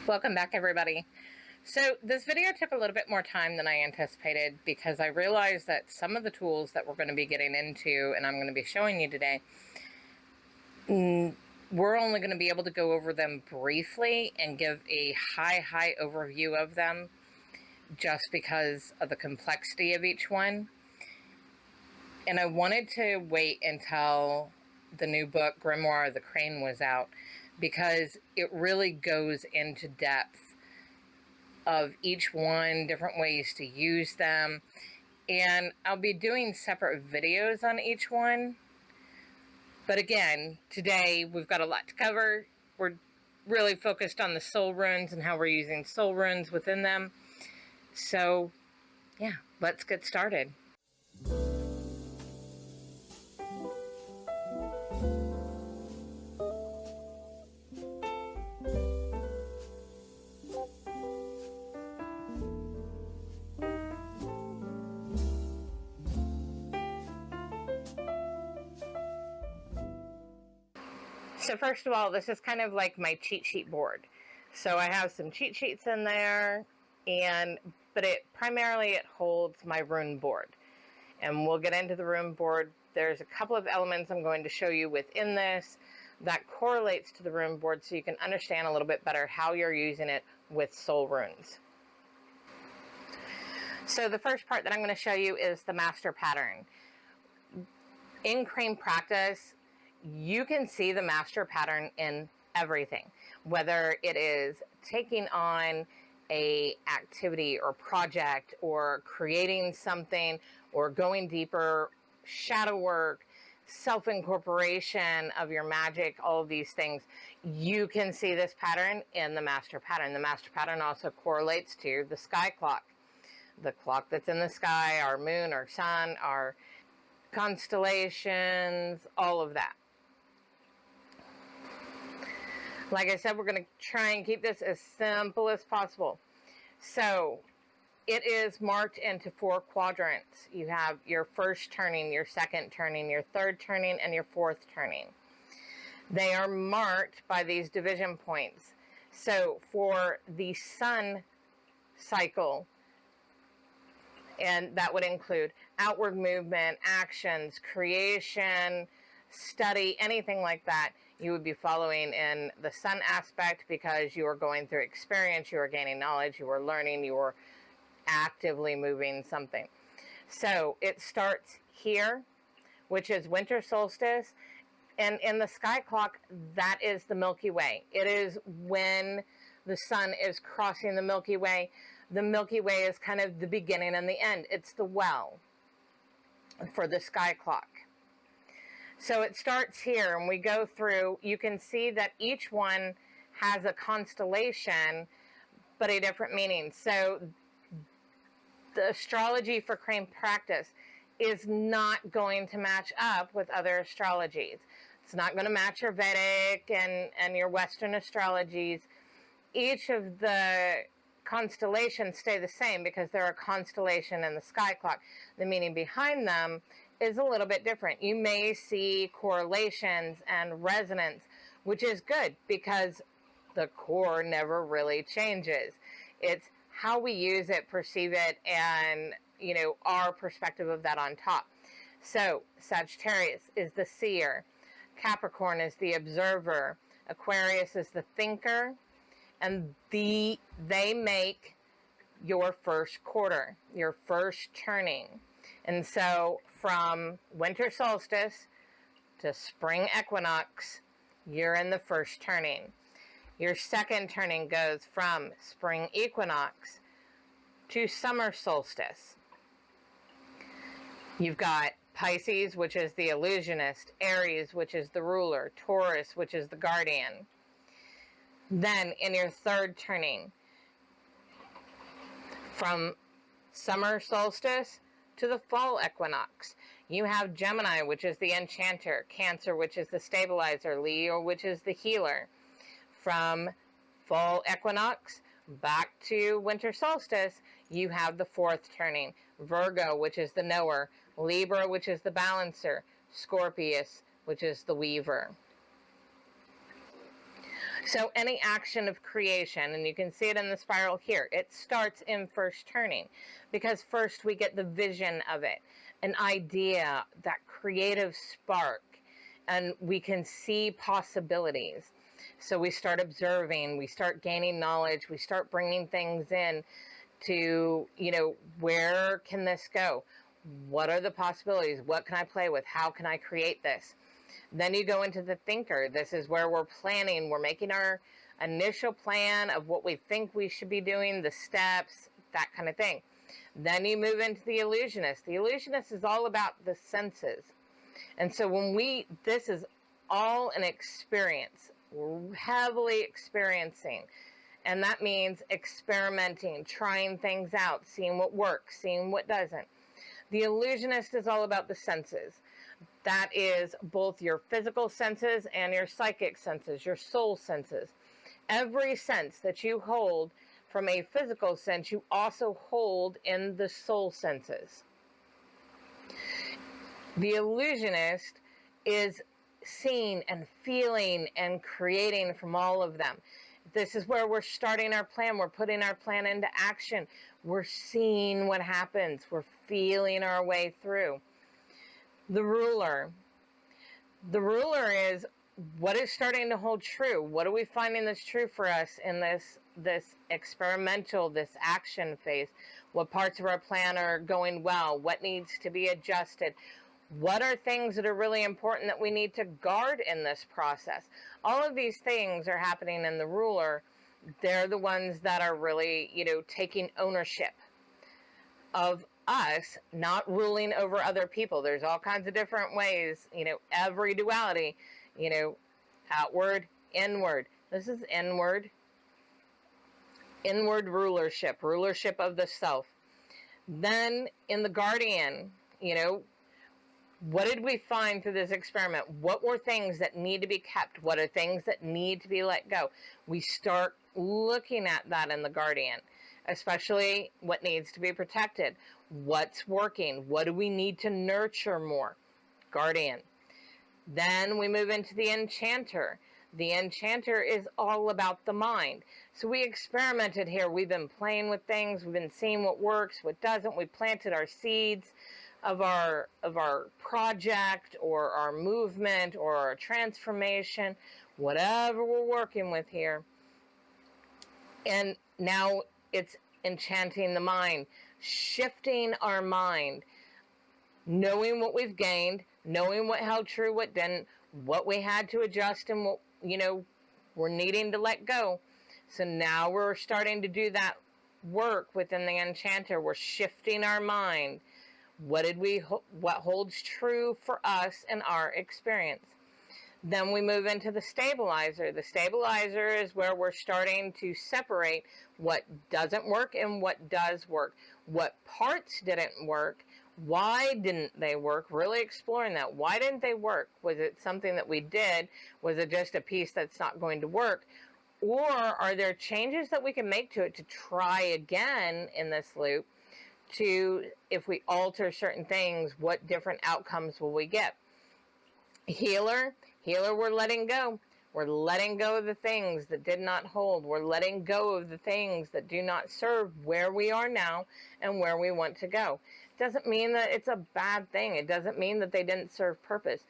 Welcome back, everybody. So this video took a little bit more time than I anticipated because I realized that some of the tools that we're going to be getting into and I'm going to be showing you today, we're only going to be able to go over them briefly and give a high overview of them just because of the complexity of each one. And I wanted to wait until the new book, Grimoire of the Crane, was out because it really goes into depth of each one, different ways to use them. And I'll be doing separate videos on each one. But again, today we've got a lot to cover. We're really focused on the soul runes and how we're using soul runes within them. So, yeah, let's get started. So first of all, this is kind of like my cheat sheet board. So I have some cheat sheets in there, but it primarily holds my rune board. And we'll get into the rune board. There's a couple of elements I'm going to show you within this that correlates to the rune board so you can understand a little bit better how you're using it with soul runes. So the first part that I'm going to show you is the master pattern. In Crane practice, you can see the master pattern in everything, whether it is taking on a activity or project or creating something or going deeper, shadow work, self-incorporation of your magic, all of these things. You can see this pattern in the master pattern. The master pattern also correlates to the sky clock, the clock that's in the sky, our moon, our sun, our constellations, all of that. Like I said, we're going to try and keep this as simple as possible. So it is marked into 4 quadrants. You have your first turning, your second turning, your third turning, and your fourth turning. They are marked by these division points. So for the sun cycle, and that would include outward movement, actions, creation, study, anything like that, you would be following in the sun aspect because you are going through experience, you are gaining knowledge, you are learning, you are actively moving something. So it starts here, which is winter solstice, and in the sky clock, that is the Milky Way. It is when the sun is crossing the Milky Way. The Milky Way is kind of the beginning and the end. It's the well for the sky clock. So it starts here and we go through. You can see that each one has a constellation, but a different meaning. So the astrology for Crane practice is not going to match up with other astrologies. It's not going to match your Vedic and your Western astrologies. Each of the constellations stay the same because they're a constellation in the sky clock. The meaning behind them is a little bit different. You may see correlations and resonance, which is good because the core never really changes. It's how we use it, perceive it, and our perspective of that on top. So Sagittarius is the seer, Capricorn is the observer, Aquarius is the thinker, and they make your first quarter, your first turning. And so from winter solstice to spring equinox, you're in the first turning. Your second turning goes from spring equinox to summer solstice. You've got Pisces, which is the illusionist, Aries, which is the ruler, Taurus, which is the guardian. Then in your third turning, from summer solstice to the fall equinox, you have Gemini, which is the enchanter, Cancer, which is the stabilizer, Leo, which is the healer. From fall equinox back to winter solstice, you have the fourth turning, Virgo, which is the knower, Libra, which is the balancer, Scorpius, which is the weaver. So any action of creation, and you can see it in the spiral here, it starts in first turning, because first we get the vision of it, an idea, that creative spark, and we can see possibilities. So we start observing, we start gaining knowledge, we start bringing things in to, where can this go? What are the possibilities? What can I play with? How can I create this? Then you go into the thinker. This is where we're planning. We're making our initial plan of what we think we should be doing, the steps, that kind of thing. Then you move into the illusionist. The illusionist is all about the senses. And so this is all an experience. We're heavily experiencing. And that means experimenting, trying things out, seeing what works, seeing what doesn't. The illusionist is all about the senses. That is both your physical senses and your psychic senses, your soul senses. Every sense that you hold from a physical sense, you also hold in the soul senses. The illusionist is seeing and feeling and creating from all of them. This is where we're starting our plan. We're putting our plan into action. We're seeing what happens. We're feeling our way through. The ruler. The ruler is what is starting to hold true. What are we finding that's true for us in this experimental, this action phase? What parts of our plan are going well? What needs to be adjusted? What are things that are really important that we need to guard in this process? All of these things are happening in the ruler. They're the ones that are really, taking ownership of us, not ruling over other people. There's all kinds of different ways, every duality, outward, inward. This is inward rulership of the self. Then in the guardian, what did we find through this experiment? What were things that need to be kept? What are things that need to be let go? We start looking at that in the guardian, especially what needs to be protected. What's working? What do we need to nurture more? Guardian. Then we move into the enchanter. The enchanter is all about the mind. So we experimented here. We've been playing with things. We've been seeing what works, what doesn't. We planted our seeds of our project or our movement or our transformation, whatever we're working with here. And now it's enchanting the mind, shifting our mind, knowing what we've gained, knowing what held true, what didn't, what we had to adjust, and what, we're needing to let go. So now we're starting to do that work within the enchanter. We're shifting our mind. What holds true for us in our experience? Then we move into the stabilizer. The stabilizer is where we're starting to separate what doesn't work and what does work. What parts didn't work? Why didn't they work? Really exploring that. Why didn't they work? Was it something that we did? Was it just a piece that's not going to work? Or are there changes that we can make to it to try again in this loop? To, if we alter certain things, what different outcomes will we get? Healer, we're letting go. We're letting go of the things that did not hold. We're letting go of the things that do not serve where we are now and where we want to go. It doesn't mean that it's a bad thing. It doesn't mean that they didn't serve purpose.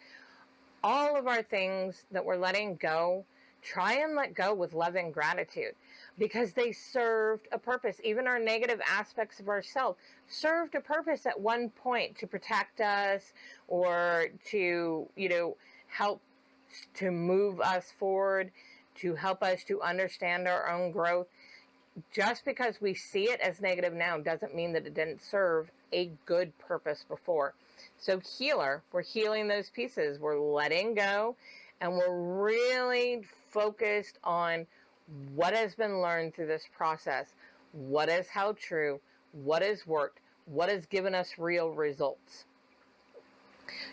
All of our things that we're letting go, try and let go with love and gratitude, because they served a purpose. Even our negative aspects of ourselves served a purpose at one point to protect us or to, help to move us forward, to help us to understand our own growth. Just because we see it as negative now doesn't mean that it didn't serve a good purpose before. So healer, we're healing those pieces. We're letting go, and we're really focused on what has been learned through this process, what has held true, what has worked, what has given us real results.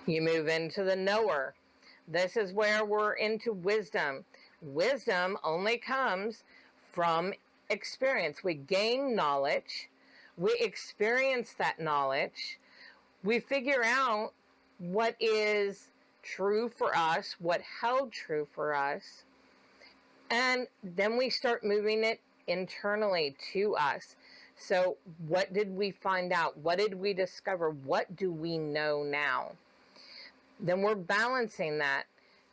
You move into the knower. This is where we're into wisdom. Wisdom only comes from experience. We gain knowledge, we experience that knowledge, we figure out what is true for us, what held true for us, And then we start moving it internally to us. So what did we find out? What did we discover? What do we know now? Then we're balancing that,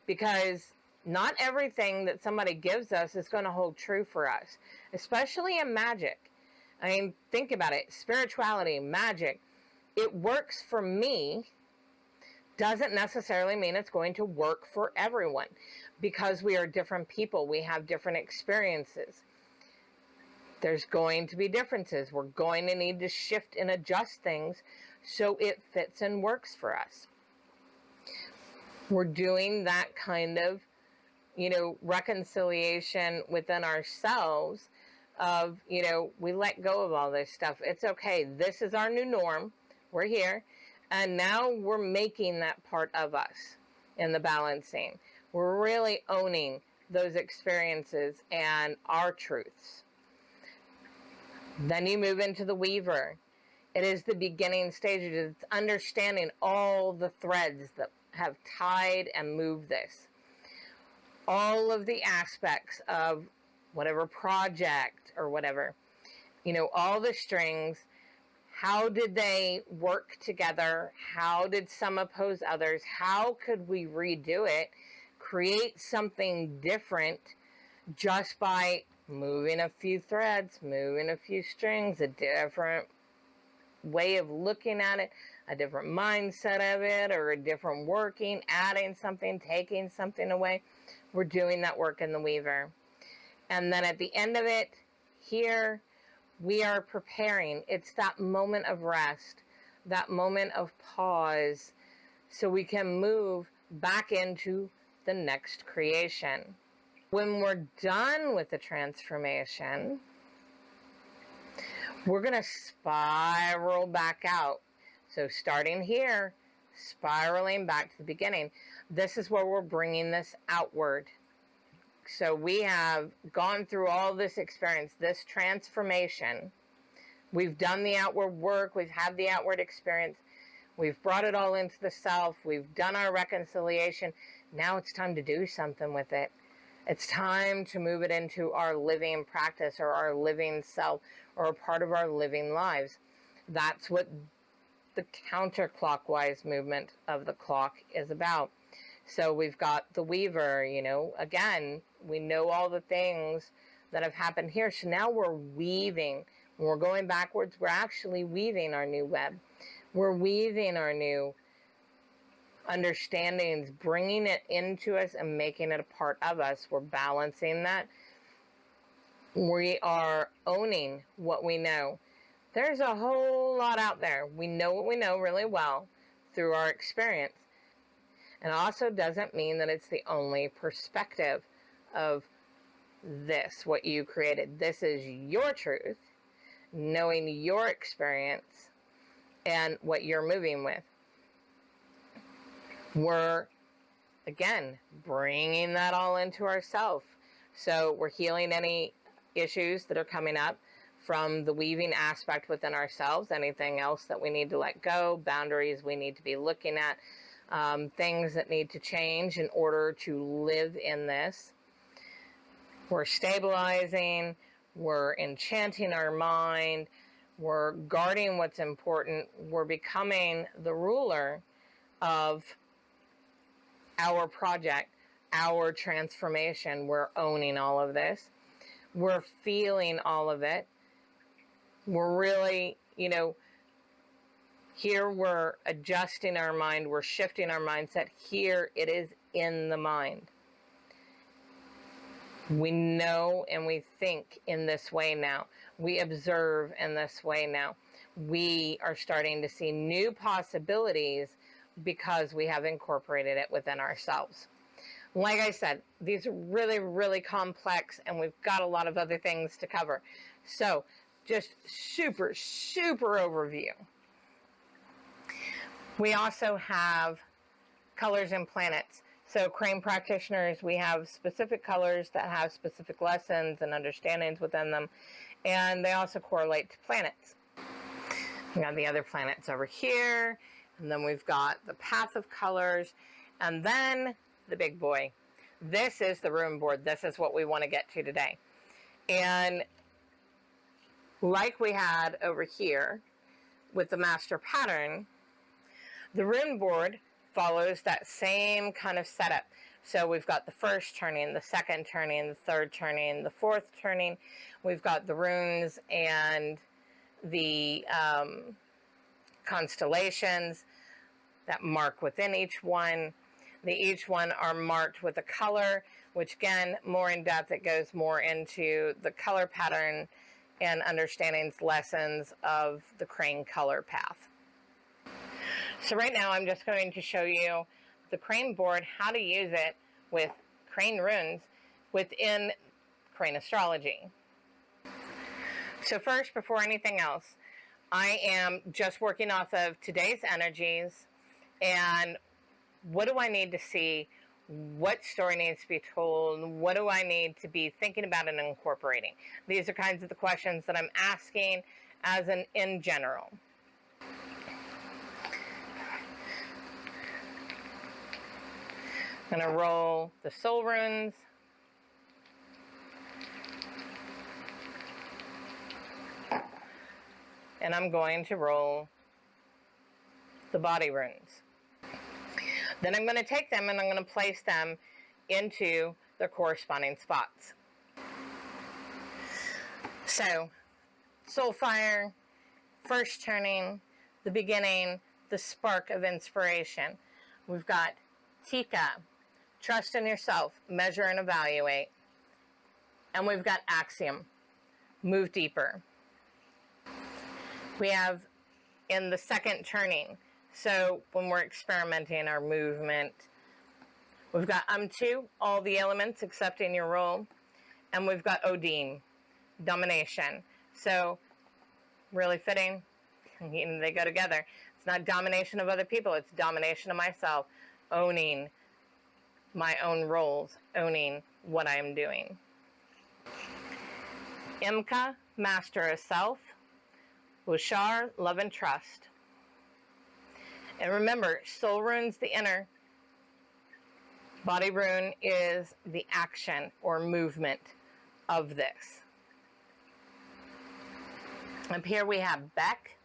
because not everything that somebody gives us is going to hold true for us, especially in magic. I mean, think about it. Spirituality, magic, it works for me doesn't necessarily mean it's going to work for everyone, because we are different people. We have different experiences. There's going to be differences. We're going to need to shift and adjust things so it fits and works for us. We're doing that kind of, reconciliation within ourselves of, we let go of all this stuff. It's okay. This is our new norm. We're here. And now we're making that part of us in the balancing. We're really owning those experiences and our truths. Then you move into the weaver. It is the beginning stages. It's understanding all the threads that have tied and moved this. All of the aspects of whatever project or whatever, all the strings. How did they work together? How did some oppose others? How could we redo it, create something different just by moving a few threads, moving a few strings, a different way of looking at it, a different mindset of it, or a different working, adding something, taking something away? We're doing that work in the weaver. And then at the end of it, here, we are preparing. It's that moment of rest, that moment of pause, so we can move back into the next creation. When we're done with the transformation, we're going to spiral back out. So starting here, spiraling back to the beginning. This is where we're bringing this outward. So we have gone through all this experience, this transformation. We've done the outward work. We've had the outward experience. We've brought it all into the self. We've done our reconciliation. Now it's time to do something with it. It's time to move it into our living practice, or our living self, or a part of our living lives. That's what the counterclockwise movement of the clock is about. So we've got the weaver, again, we know all the things that have happened here. So now we're weaving. When we're going backwards, we're actually weaving our new web. We're weaving our new understandings, bringing it into us and making it a part of us. We're balancing that. We are owning what we know. There's a whole lot out there. We know what we know really well through our experience. And also doesn't mean that it's the only perspective of this, what you created. This is your truth, knowing your experience and what you're moving with. We're, again, bringing that all into ourselves. So we're healing any issues that are coming up from the weaving aspect within ourselves, anything else that we need to let go, boundaries we need to be looking at, things that need to change in order to live in this. We're stabilizing, we're enchanting our mind, we're guarding what's important, we're becoming the ruler of our project, our transformation. We're owning all of this. We're feeling all of it. We're really, here we're adjusting our mind, we're shifting our mindset. Here it is in the mind. We know and we think in this way now. We observe in this way now. We are starting to see new possibilities because we have incorporated it within ourselves. Like I said, these are really, really complex, and we've got a lot of other things to cover. So just super, super overview. We also have colors and planets. So Crane practitioners, we have specific colors that have specific lessons and understandings within them, and they also correlate to planets. We got the other planets over here, and then we've got the path of colors, and then the big boy, This is the Rune board. This is what we want to get to today. And like we had over here with the master pattern, the Rune board follows that same kind of setup. So we've got the first turning, the second turning, the third turning, the fourth turning. We've got the runes and the constellations that mark within each one. Each one are marked with a color, which again, more in depth, it goes more into the color pattern and understanding lessons of the crane color path. So right now I'm just going to show you the crane board, how to use it with crane runes within crane astrology. So first, before anything else, I am just working off of today's energies and what do I need to see? What story needs to be told? What do I need to be thinking about and incorporating? These are kinds of the questions that I'm asking as an in general. I'm going to roll the soul runes. And I'm going to roll the body runes. Then I'm going to take them and I'm going to place them into their corresponding spots. So, soul fire, first turning, the beginning, the spark of inspiration. We've got Tika, trust in yourself, measure and evaluate. And we've got axiom, move deeper. We have in the second turning, so when we're experimenting our movement, we've got two, all the elements except in your role, and we've got Odin, domination. So really fitting, they go together. It's not domination of other people, it's domination of myself, owning my own roles, owning what I am doing. Imka, master of self. Ushar, love and trust. And remember, soul rune's the inner. Body rune is the action or movement of this. Up here we have Beck.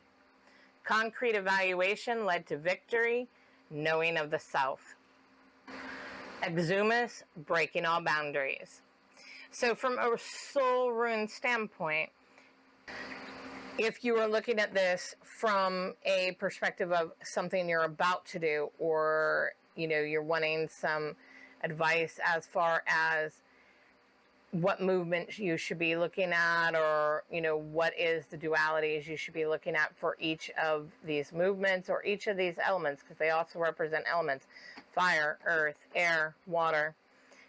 Concrete evaluation led to victory, knowing of the self. Exumus, breaking all boundaries. So from a soul rune standpoint, if you are looking at this from a perspective of something you're about to do, or you're wanting some advice as far as what movement you should be looking at, or what is the dualities you should be looking at for each of these movements or each of these elements, because they also represent elements: fire, earth, air, water,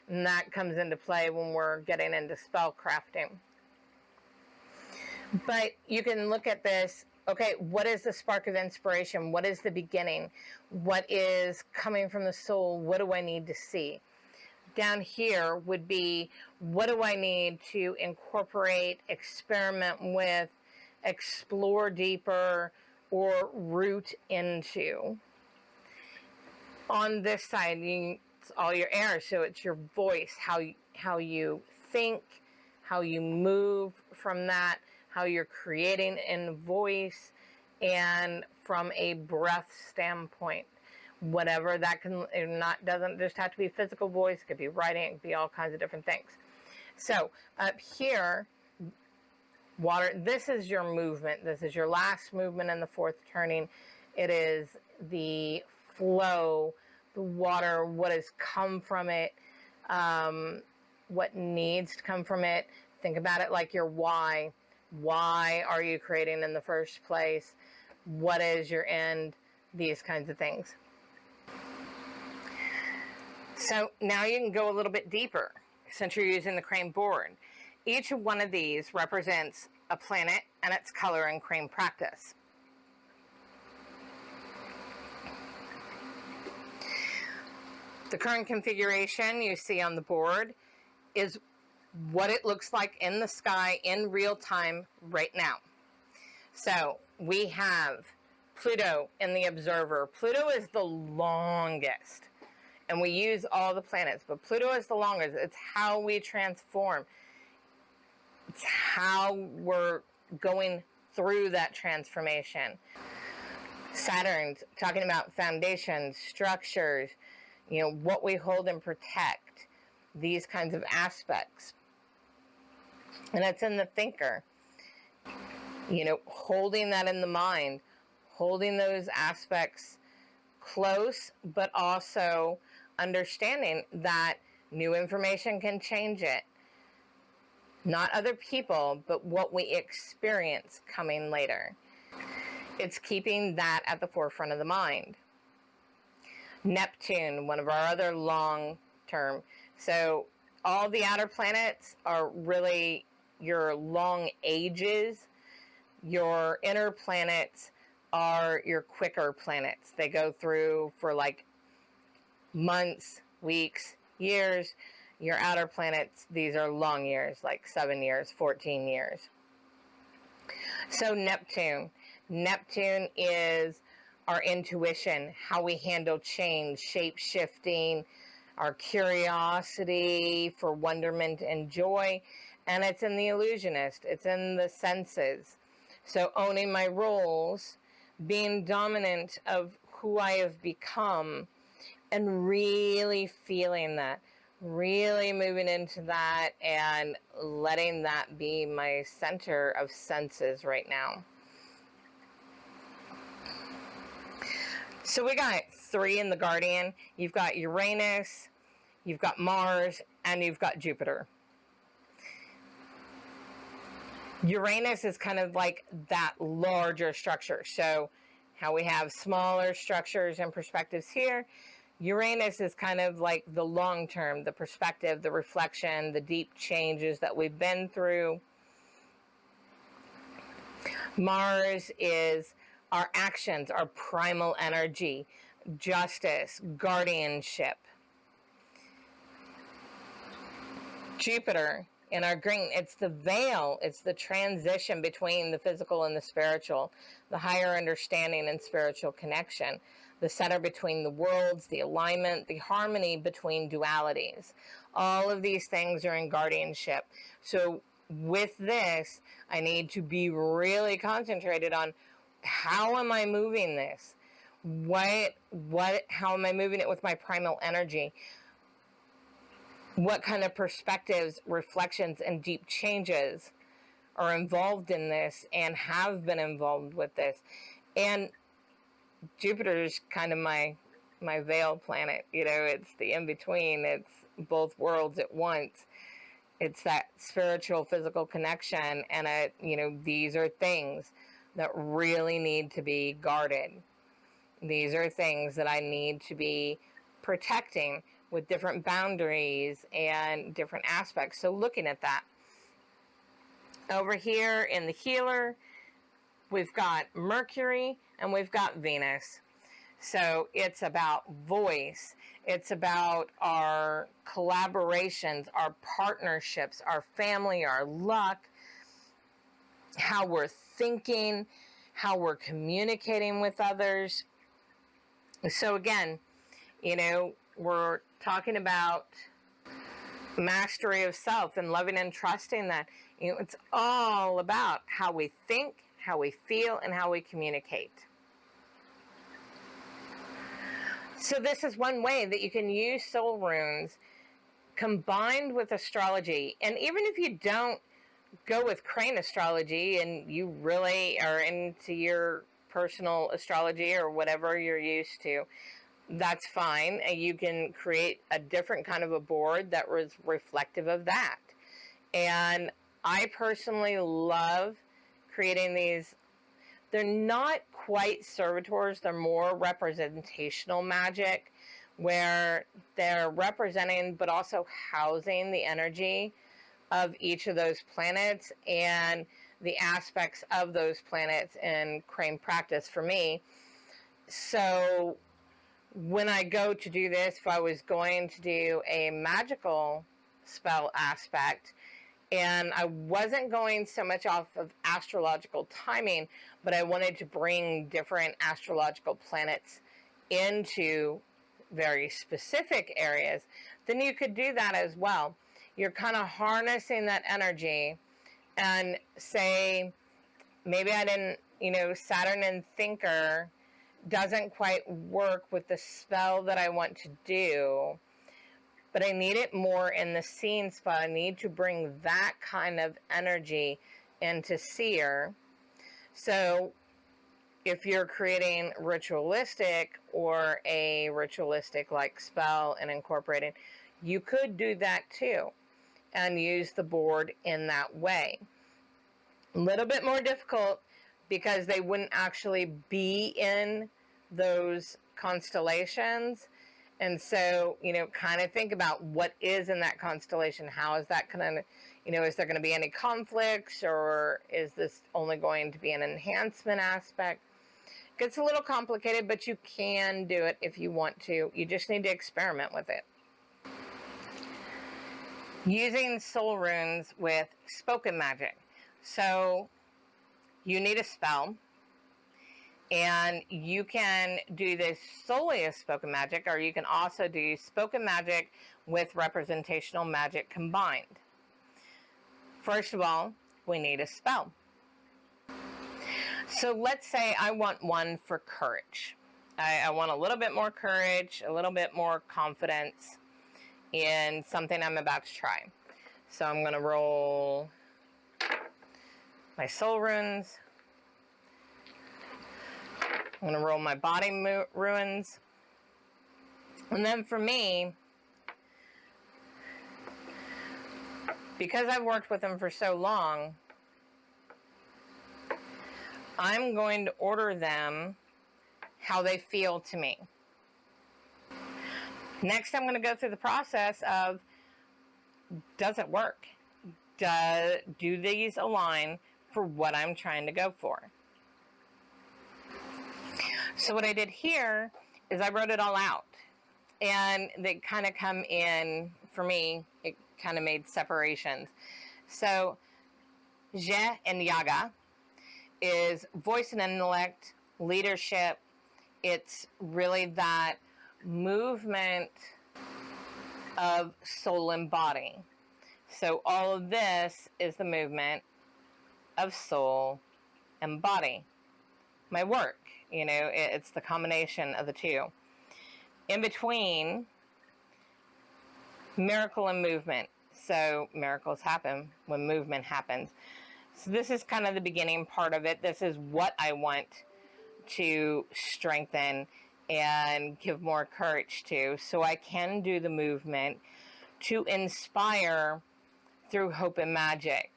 and that comes into play when we're getting into spell crafting. But you can look at this, okay, what is the spark of inspiration? What is the beginning? What is coming from the soul? What do I need to see? Down here would be, what do I need to incorporate, experiment with, explore deeper, or root into? On this side, it's all your air, so it's your voice, how you think, how you move from that, how you're creating in voice, and from a breath standpoint, whatever that doesn't just have to be physical voice, it could be writing, it could be all kinds of different things. So up here, water, this is your movement. This is your last movement in the fourth turning. It is the flow, the water, what has come from it, what needs to come from it. Think about it like your why. Why are you creating in the first place? What is your end? These kinds of things. So now you can go a little bit deeper since you're using the crane board. Each one of these represents a planet and its color in crane practice. The current configuration you see on the board is what it looks like in the sky in real time right now. So we have Pluto in the observer. Pluto is the longest. And we use all the planets, but Pluto is the longest. It's how we transform. It's how we're going through that transformation. Saturn's talking about foundations, structures, what we hold and protect, these kinds of aspects. And it's in the thinker, holding that in the mind, holding those aspects close, but also understanding that new information can change it. Not other people, but what we experience coming later. It's keeping that at the forefront of the mind. Neptune, one of our other long term. So all the outer planets are really your long ages. Your inner planets are your quicker planets. They go through for like months, weeks, years. Your outer planets, these are long years, like 7 years, 14 years. So Neptune is our intuition, how we handle change, shape-shifting, our curiosity for wonderment and joy. And it's in the illusionist. It's in the senses. So owning my roles, being dominant of who I have become, and really feeling that, really moving into that and letting that be my center of senses right now. So we got 3 in the Guardian. You've got Uranus, you've got Mars, and you've got Jupiter. Uranus is kind of like that larger structure. So how we have smaller structures and perspectives here, Uranus is kind of like the long term, the perspective, the reflection, the deep changes that we've been through. Mars is our actions, our primal energy, justice, guardianship. Jupiter in our green, it's the veil, it's the transition between the physical and the spiritual, the higher understanding and spiritual connection, the center between the worlds, the alignment, the harmony between dualities. All of these things are in guardianship. So with this, I need to be really concentrated on how am I moving this? How am I moving it with my primal energy? What kind of perspectives, reflections, and deep changes are involved in this and have been involved with this? And Jupiter's kind of my veil planet. It's the in-between. It's both worlds at once. It's that spiritual, physical connection. And, these are things that really need to be guarded. These are things that I need to be protecting with different boundaries and different aspects. So looking at that. Over here in the healer, we've got Mercury and we've got Venus. So it's about voice. It's about our collaborations, our partnerships, our family, our luck, how we're thinking, how we're communicating with others. So again, we're talking about mastery of self and loving and trusting that. It's all about how we think, how we feel, and how we communicate. So this is one way that you can use soul runes combined with astrology. And even if you don't go with crane astrology and you really are into your personal astrology or whatever you're used to, that's fine. You can create a different kind of a board that was reflective of that. And I personally love creating these. They're not quite servitors. They're more representational magic, where they're representing but also housing the energy of each of those planets and the aspects of those planets in crane practice for me. So when I go to do this, if I was going to do a magical spell aspect, and I wasn't going so much off of astrological timing, but I wanted to bring different astrological planets into very specific areas, then you could do that as well. You're kind of harnessing that energy, and say, maybe I didn't, Saturn in Thinker doesn't quite work with the spell that I want to do, but I need it more in the Seeing spell. I need to bring that kind of energy into Seer. So if you're creating ritualistic or a ritualistic like spell and incorporating, you could do that too and use the board in that way. A little bit more difficult because they wouldn't actually be in those constellations. And so, kind of think about what is in that constellation. How is that going to, is there going to be any conflicts, or is this only going to be an enhancement aspect? It gets a little complicated, but you can do it if you want to. You just need to experiment with it. Using soul runes with spoken magic. So you need a spell, and you can do this solely as spoken magic, or you can also do spoken magic with representational magic combined. First of all, we need a spell. So let's say I want one for courage. I want a little bit more courage, a little bit more confidence in something I'm about to try. So I'm going to roll my soul runes. I'm going to roll my body runes. And then for me, because I've worked with them for so long, I'm going to order them how they feel to me. Next, I'm going to go through the process of, does it work? Do these align for what I'm trying to go for? So what I did here is I wrote it all out, and they kind of come in, for me, it kind of made separations. So Je and Yaga is voice and intellect, leadership. It's really that movement of soul and body. So all of this is the movement of soul and body. My work, it's the combination of the two. In between, miracle and movement. So miracles happen when movement happens. So this is kind of the beginning part of it. This is what I want to strengthen and give more courage to, so I can do the movement to inspire through hope and magic,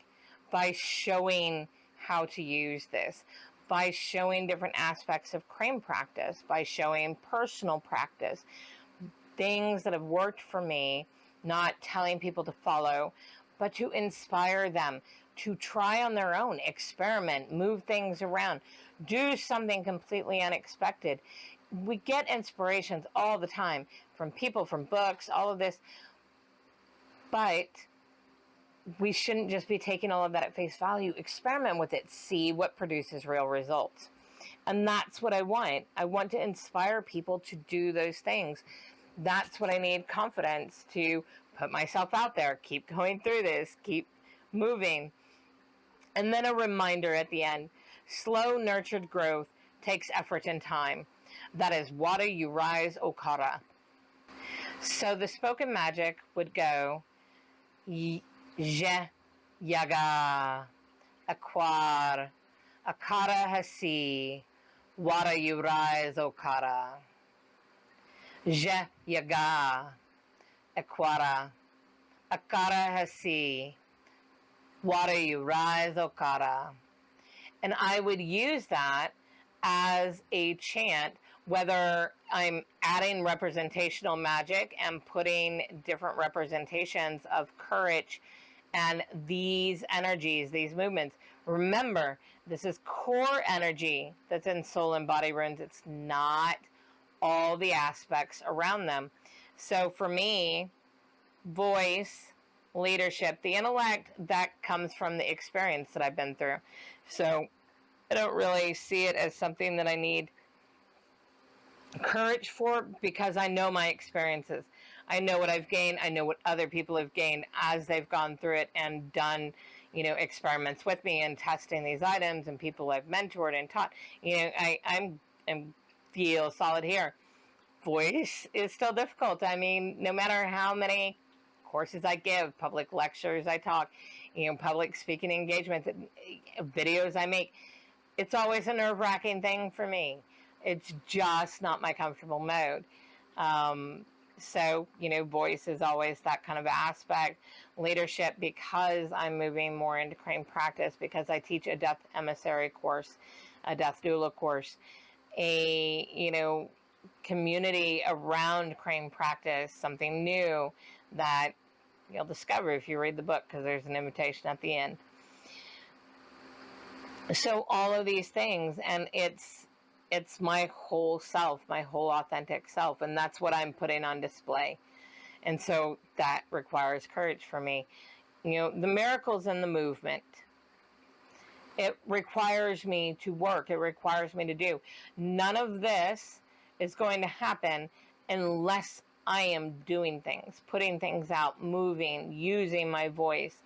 by showing how to use this, by showing different aspects of crane practice, by showing personal practice, things that have worked for me, not telling people to follow, but to inspire them to try on their own, experiment, move things around, do something completely unexpected. We get inspirations all the time from people, from books, all of this, but we shouldn't just be taking all of that at face value. Experiment with it, see what produces real results. And that's what I want. I want to inspire people to do those things. That's what I need confidence to put myself out there, keep going through this, keep moving. And then a reminder at the end, slow nurtured growth takes effort and time. That is Wada Uri's Okara. So the spoken magic would go, Je, Yaga, Akwar, Akara Hasi, Wada Uri's Okara. Je, Yaga, Akwara, Akara Hasi, Wada Uri's Okara. And I would use that as a chant, whether I'm adding representational magic and putting different representations of courage and these energies, these movements. Remember, this is core energy that's in soul and body runes. It's not all the aspects around them. So for me, voice, leadership, the intellect, that comes from the experience that I've been through. So I don't really see it as something that I need Courage for, because I know my experiences. I know what I've gained. I know what other people have gained as they've gone through it and done, experiments with me and testing these items, and people I've mentored and taught. I'm feel solid here. Voice is still difficult. I mean, no matter how many courses I give, public lectures I talk, public speaking engagements, videos I make, it's always a nerve-wracking thing for me. It's just not my comfortable mode. So, voice is always that kind of aspect. Leadership, because I'm moving more into crane practice, because I teach a death emissary course, a death doula course, a, community around crane practice, something new that you'll discover if you read the book, because there's an invitation at the end. So all of these things, and it's my whole self, my whole authentic self, and that's what I'm putting on display. And so that requires courage for me. The miracles in the movement, it requires me to work. It requires me to do. None of this is going to happen unless I am doing things, putting things out, moving, using my voice,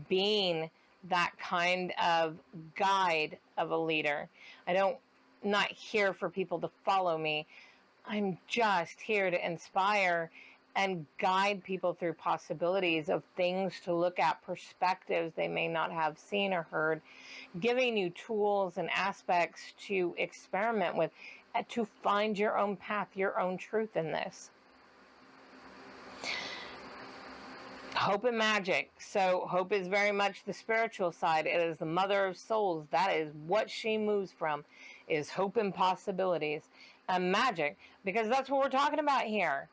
being that kind of guide of a leader. Not here for people to follow me. I'm just here to inspire and guide people through possibilities of things to look at, perspectives they may not have seen or heard, giving you tools and aspects to experiment with, to find your own path, your own truth in this. Hope and magic. So hope is very much the spiritual side. It is the mother of souls. That is what she moves from, is hope and possibilities. And magic, because that's what we're talking about here.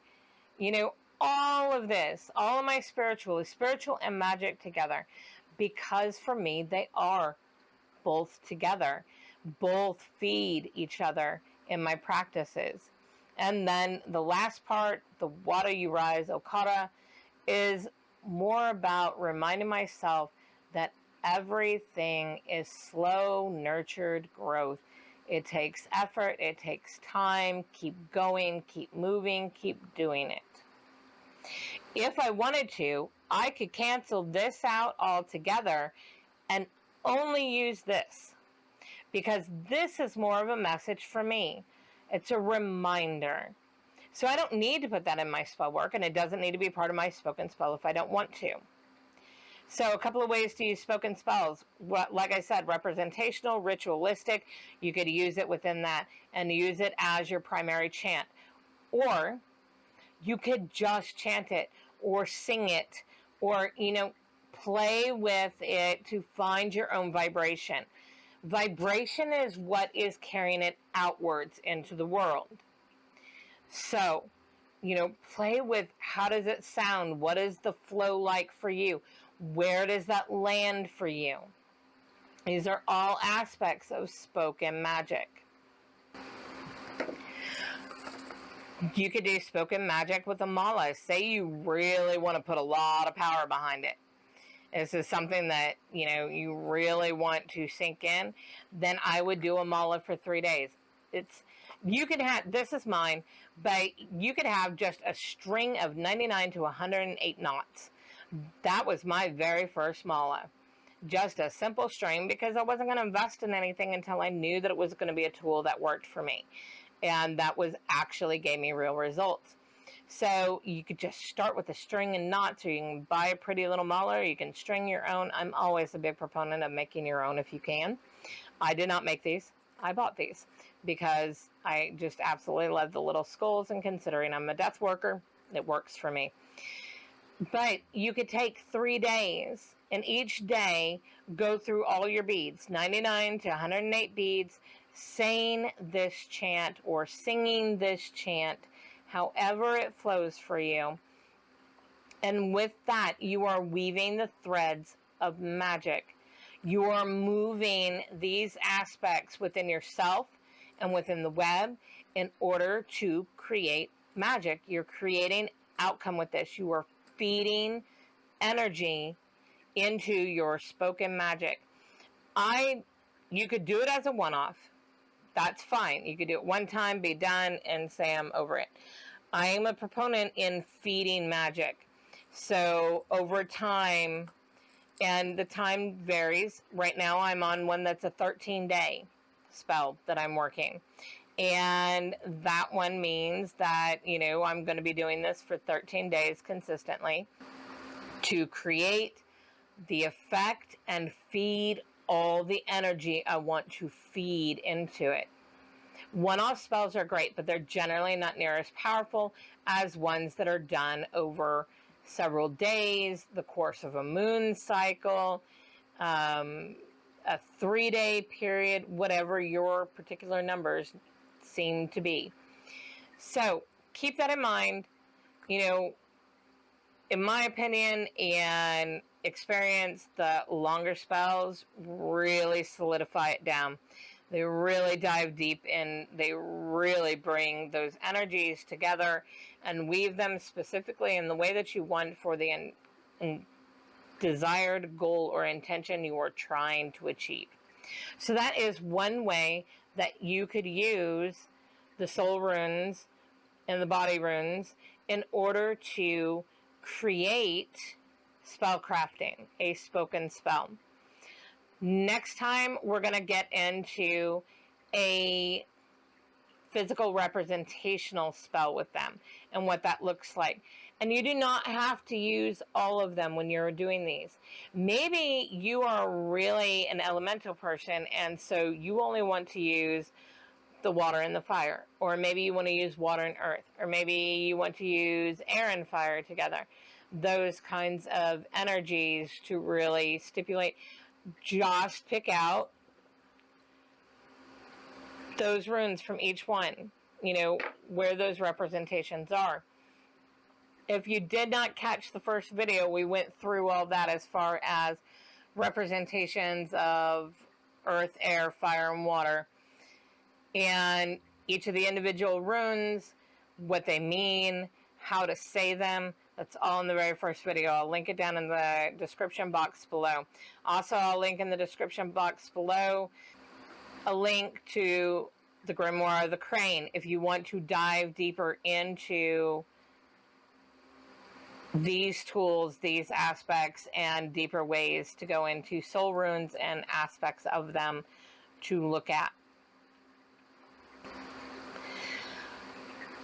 All of this, all of my spiritual is spiritual and magic together, because for me, they are both together. Both feed each other in my practices. And then the last part, the Wada Urize Okada, is more about reminding myself that everything is slow, nurtured growth. It takes effort, it takes time. Keep going, keep moving, keep doing it. If I wanted to, I could cancel this out altogether and only use this, because this is more of a message for me. It's a reminder. So I don't need to put that in my spell work, and it doesn't need to be part of my spoken spell if I don't want to. So a couple of ways to use spoken spells. Like I said, representational, ritualistic. You could use it within that and use it as your primary chant. Or you could just chant it or sing it, or, play with it to find your own vibration. Vibration is what is carrying it outwards into the world. So, play with, how does it sound? What is the flow like for you? Where does that land for you? These are all aspects of spoken magic. You could do spoken magic with a mala. Say you really want to put a lot of power behind it. This is something that, you really want to sink in. Then I would do a mala for 3 days. You could have, this is mine, but you could have just a string of 99 to 108 knots. That was my very first mala. Just a simple string, because I wasn't going to invest in anything until I knew that it was going to be a tool that worked for me. And that was actually gave me real results. So you could just start with a string and knots, or you can buy a pretty little mala, or you can string your own. I'm always a big proponent of making your own if you can. I did not make these. I bought these because I just absolutely love the little skulls, and considering I'm a death worker, it works for me. But you could take 3 days, and each day go through all your beads, 99 to 108 beads, saying this chant or singing this chant, however it flows for you. And with that, you are weaving the threads of magic. You are moving these aspects within yourself and within the web in order to create magic. You're creating outcome with this. You are feeding energy into your spoken magic. You could do it as a one-off. That's fine. You could do it one time, be done, and say I'm over it. I am a proponent in feeding magic. So over time, and the time varies. Right now I'm on one that's a 13-day spell that I'm working. And that one means that, you know, I'm going to be doing this for 13 days consistently to create the effect and feed all the energy I want to feed into it. One-off spells are great, but they're generally not near as powerful as ones that are done over several days, the course of a moon cycle, a 3-day period, whatever your particular numbers seem to be. So keep that in mind. You know, in my opinion and experience, the longer spells really solidify it down. They really dive deep in. They really bring those energies together and weave them specifically in the way that you want for the desired goal or intention you are trying to achieve. So that is one way that you could use the soul runes and the body runes in order to create spell crafting, a spoken spell. Next time, we're going to get into a physical representational spell with them and what that looks like. And you do not have to use all of them when you're doing these. Maybe you are really an elemental person, and so you only want to use the water and the fire. Or maybe you want to use water and earth. Or maybe you want to use air and fire together. Those kinds of energies to really stipulate. Just pick out those runes from each one, you know, where those representations are. If you did not catch the first video, we went through all that as far as representations of earth, air, fire, and water. And each of the individual runes, what they mean, how to say them. That's all in the very first video. I'll link it down in the description box below. Also, I'll link in the description box below a link to the Grimoire of the Crane if you want to dive deeper into these tools, these aspects, and deeper ways to go into soul runes and aspects of them to look at.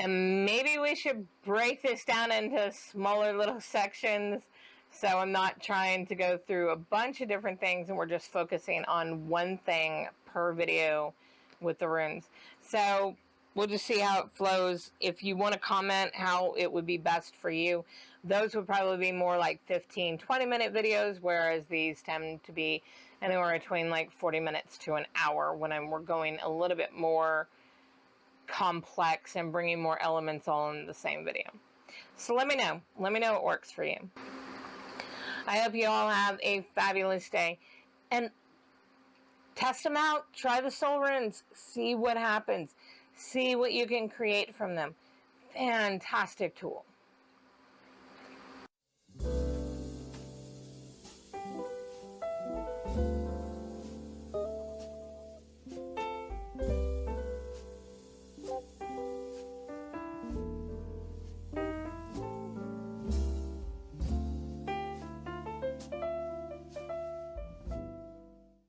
And maybe we should break this down into smaller little sections, so I'm not trying to go through a bunch of different things and we're just focusing on one thing per video with the runes. So we'll just see how it flows. If you want to comment how it would be best for you, those would probably be more like 15-20 minute videos, whereas these tend to be anywhere between like 40 minutes to an hour when we're going a little bit more complex and bringing more elements all in the same video. So let me know what works for you. I hope you all have a fabulous day, and test them out. Try the soul runes, see what happens, see what you can create from them. Fantastic tool.